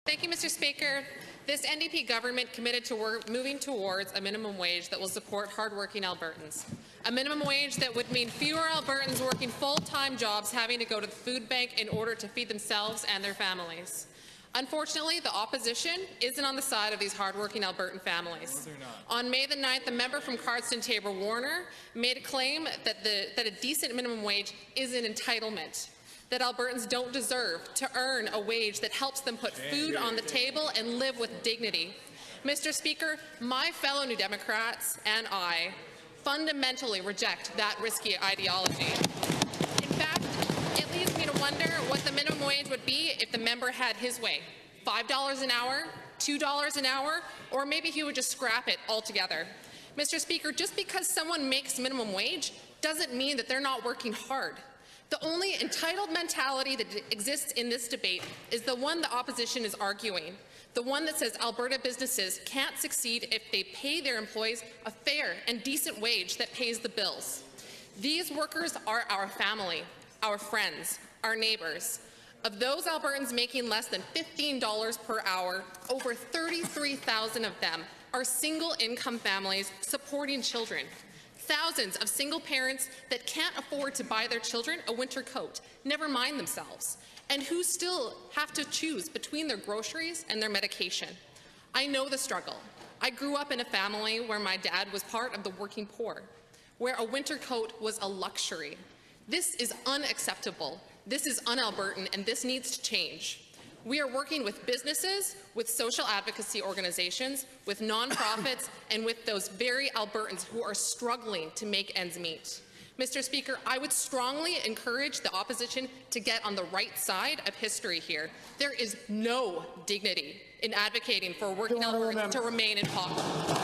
Thank you, Mr. Speaker. This NDP government committed to moving towards a minimum wage that will support hardworking Albertans. A minimum wage that would mean fewer Albertans working full-time jobs having to go to the food bank in order to feed themselves and their families. Unfortunately, the opposition isn't on the side of these hardworking Albertan families. On May the 9th, the member from Cardston-Tabor-Warner made a claim that a decent minimum wage is an entitlement, that Albertans don't deserve to earn a wage that helps them put food on the table and live with dignity. Mr. Speaker, my fellow New Democrats and I fundamentally reject that risky ideology. In fact, it leads me to wonder what the minimum wage would be if the member had his way. $5 an hour, $2 an hour, or maybe he would just scrap it altogether. Mr. Speaker, just because someone makes minimum wage doesn't mean that they're not working hard. The only entitled mentality that exists in this debate is the one the opposition is arguing, the one that says Alberta businesses can't succeed if they pay their employees a fair and decent wage that pays the bills. These workers are our family, our friends, our neighbours. Of those Albertans making less than $15 per hour, over 33,000 of them are single-income families supporting children. Thousands of single parents that can't afford to buy their children a winter coat, never mind themselves, and who still have to choose between their groceries and their medication. I know the struggle. I grew up in a family where my dad was part of the working poor, where a winter coat was a luxury. This is unacceptable. This is un-Albertan, and this needs to change. We are working with businesses, with social advocacy organizations, with nonprofits, and with those very Albertans who are struggling to make ends meet. Mr. Speaker, I would strongly encourage the opposition to get on the right side of history here. There is no dignity in advocating for working Albertans to remain in poverty.